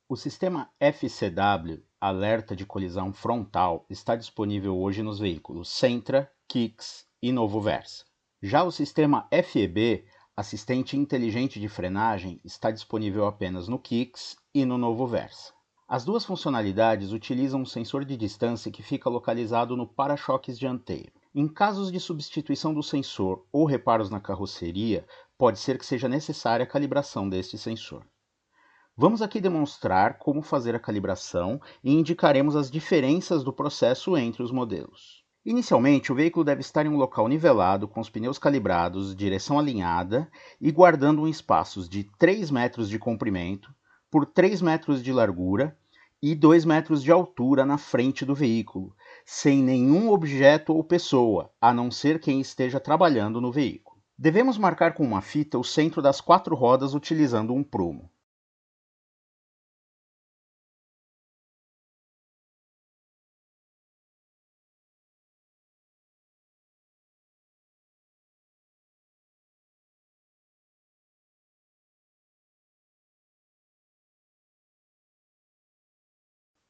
O sistema FCW, Alerta de Colisão Frontal, está disponível hoje nos veículos Sentra, Kicks e Novo Versa. Já o sistema FEB, Assistente Inteligente de Frenagem, está disponível apenas no Kicks e no Novo Versa. As duas funcionalidades utilizam um sensor de distância que fica localizado no para-choques dianteiro. Em casos de substituição do sensor ou reparos na carroceria, pode ser que seja necessária a calibração deste sensor. Vamos aqui demonstrar como fazer a calibração e indicaremos as diferenças do processo entre os modelos. Inicialmente, o veículo deve estar em um local nivelado, com os pneus calibrados, direção alinhada e guardando um espaço de 3 metros de comprimento por 3 metros de largura e 2 metros de altura na frente do veículo, sem nenhum objeto ou pessoa, a não ser quem esteja trabalhando no veículo. Devemos marcar com uma fita o centro das 4 rodas utilizando um prumo.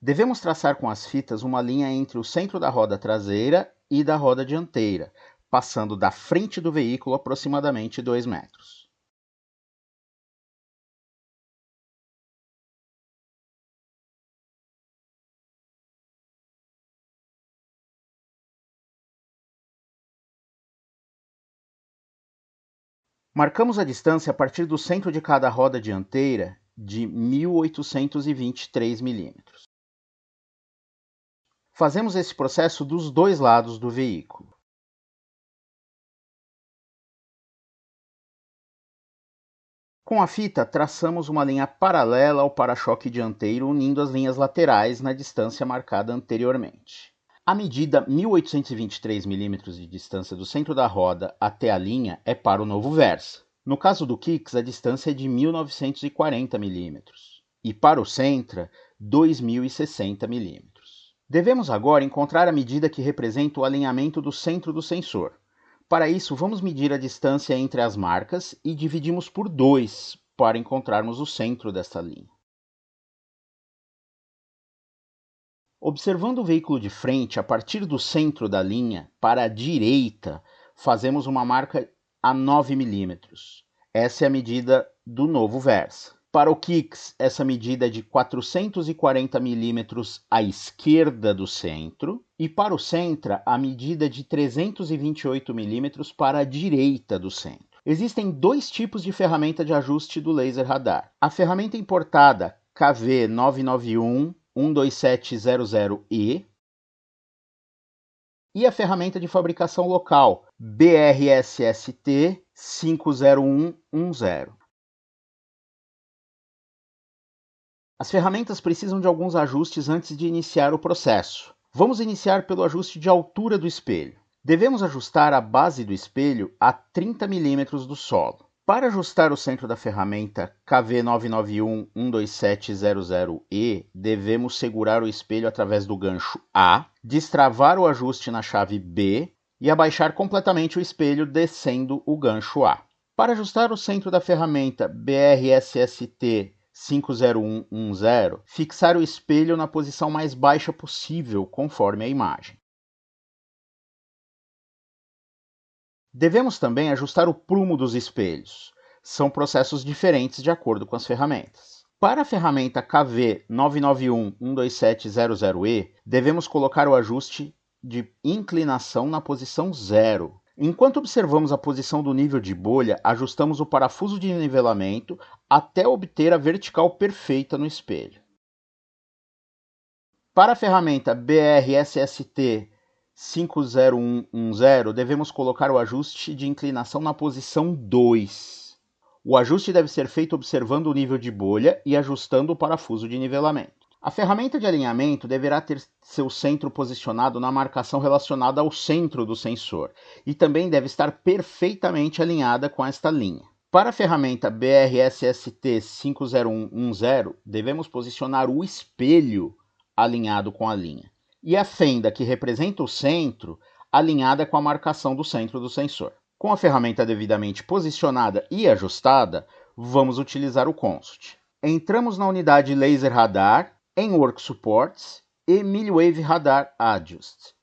Devemos traçar com as fitas uma linha entre o centro da roda traseira e da roda dianteira, passando da frente do veículo aproximadamente 2 metros. Marcamos a distância a partir do centro de cada roda dianteira de 1823 milímetros. Fazemos esse processo dos dois lados do veículo. Com a fita, traçamos uma linha paralela ao para-choque dianteiro, unindo as linhas laterais na distância marcada anteriormente. A medida 1823 mm de distância do centro da roda até a linha é para o Novo Versa. No caso do Kicks, a distância é de 1940 mm e para o Sentra, 2060 mm. Devemos agora encontrar a medida que representa o alinhamento do centro do sensor. Para isso, vamos medir a distância entre as marcas e dividimos por 2 para encontrarmos o centro desta linha. Observando o veículo de frente, a partir do centro da linha, para a direita, fazemos uma marca a 9 mm. Essa é a medida do Novo Versa. Para o Kicks, essa medida é de 440 mm à esquerda do centro. E para o Sentra, a medida é de 328 mm para a direita do centro. Existem dois tipos de ferramenta de ajuste do laser radar. A ferramenta importada KV991 12700E e a ferramenta de fabricação local BRSST 50110. As ferramentas precisam de alguns ajustes antes de iniciar o processo. Vamos iniciar pelo ajuste de altura do espelho. Devemos ajustar a base do espelho a 30 mm do solo. Para ajustar o centro da ferramenta KV991 12700E, devemos segurar o espelho através do gancho A, destravar o ajuste na chave B e abaixar completamente o espelho descendo o gancho A. Para ajustar o centro da ferramenta BRSST 50110, fixar o espelho na posição mais baixa possível, conforme a imagem. Devemos também ajustar o prumo dos espelhos. São processos diferentes de acordo com as ferramentas. Para a ferramenta KV991 12700E, devemos colocar o ajuste de inclinação na posição 0. Enquanto observamos a posição do nível de bolha, ajustamos o parafuso de nivelamento até obter a vertical perfeita no espelho. Para a ferramenta BRSST 50110, devemos colocar o ajuste de inclinação na posição 2. O ajuste deve ser feito observando o nível de bolha e ajustando o parafuso de nivelamento. A ferramenta de alinhamento deverá ter seu centro posicionado na marcação relacionada ao centro do sensor e também deve estar perfeitamente alinhada com esta linha. Para a ferramenta BRSST 50110, devemos posicionar o espelho alinhado com a linha e a fenda que representa o centro alinhada com a marcação do centro do sensor. Com a ferramenta devidamente posicionada e ajustada, vamos utilizar o Consult. Entramos na unidade Laser Radar, em Work Supports e Milliwave Radar Adjust.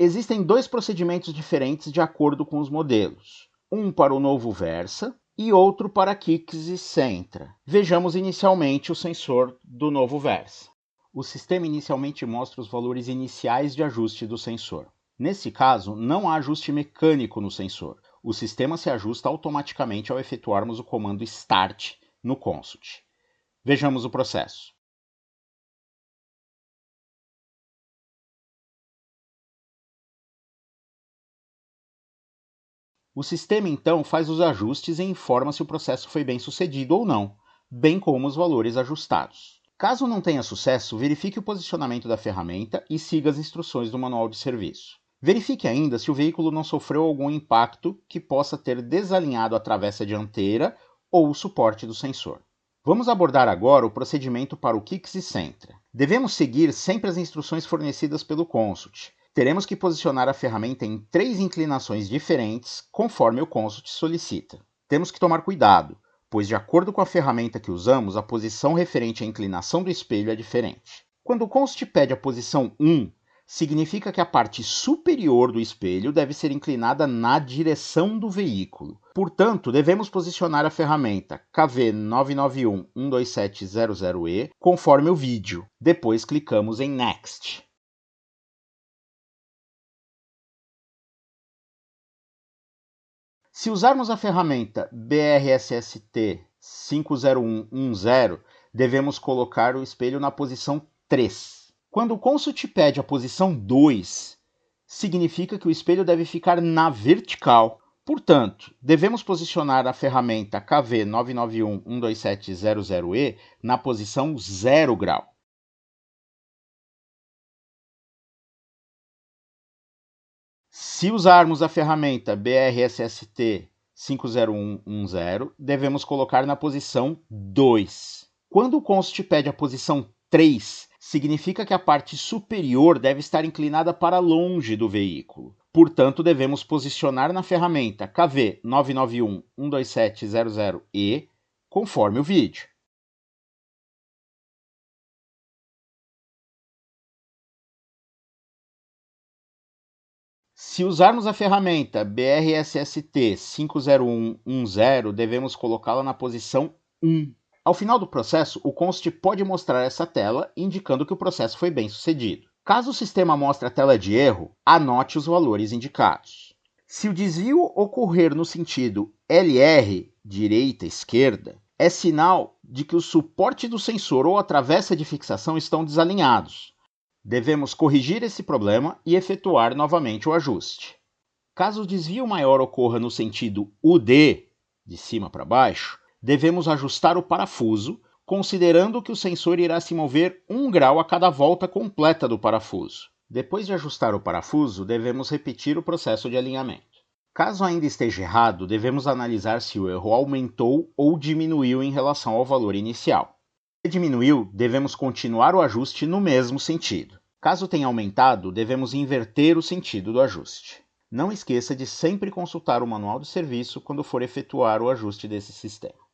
Existem dois procedimentos diferentes de acordo com os modelos, um para o novo Versa e outro para Kix e Sentra. Vejamos inicialmente o sensor do novo Versa. O sistema inicialmente mostra os valores iniciais de ajuste do sensor. Nesse caso, não há ajuste mecânico no sensor. O sistema se ajusta automaticamente ao efetuarmos o comando Start no Consult. Vejamos o processo. O sistema, então, faz os ajustes e informa se o processo foi bem sucedido ou não, bem como os valores ajustados. Caso não tenha sucesso, verifique o posicionamento da ferramenta e siga as instruções do manual de serviço. Verifique ainda se o veículo não sofreu algum impacto que possa ter desalinhado a travessa dianteira ou o suporte do sensor. Vamos abordar agora o procedimento para o Kix e Sentra. Devemos seguir sempre as instruções fornecidas pelo Consult. Teremos que posicionar a ferramenta em 3 inclinações diferentes, conforme o Consult solicita. Temos que tomar cuidado, pois de acordo com a ferramenta que usamos, a posição referente à inclinação do espelho é diferente. Quando o Consult pede a posição 1, significa que a parte superior do espelho deve ser inclinada na direção do veículo. Portanto, devemos posicionar a ferramenta KV99112700E conforme o vídeo. Depois clicamos em Next. Se usarmos a ferramenta BRSST 50110, devemos colocar o espelho na posição 3. Quando o Consult pede a posição 2, significa que o espelho deve ficar na vertical. Portanto, devemos posicionar a ferramenta KV99112700E na posição 0 grau. Se usarmos a ferramenta BRSST 50110, devemos colocar na posição 2. Quando o Consult pede a posição 3, significa que a parte superior deve estar inclinada para longe do veículo. Portanto, devemos posicionar na ferramenta KV99112700E conforme o vídeo. Se usarmos a ferramenta BRSST 50110, devemos colocá-la na posição 1. Ao final do processo, o Consult pode mostrar essa tela, indicando que o processo foi bem sucedido. Caso o sistema mostre a tela de erro, anote os valores indicados. Se o desvio ocorrer no sentido LR, direita-esquerda, é sinal de que o suporte do sensor ou a travessa de fixação estão desalinhados. Devemos corrigir esse problema e efetuar novamente o ajuste. Caso o desvio maior ocorra no sentido UD, de cima para baixo, devemos ajustar o parafuso, considerando que o sensor irá se mover 1 grau a cada volta completa do parafuso. Depois de ajustar o parafuso, devemos repetir o processo de alinhamento. Caso ainda esteja errado, devemos analisar se o erro aumentou ou diminuiu em relação ao valor inicial. Se diminuiu, devemos continuar o ajuste no mesmo sentido. Caso tenha aumentado, devemos inverter o sentido do ajuste. Não esqueça de sempre consultar o manual de serviço quando for efetuar o ajuste desse sistema.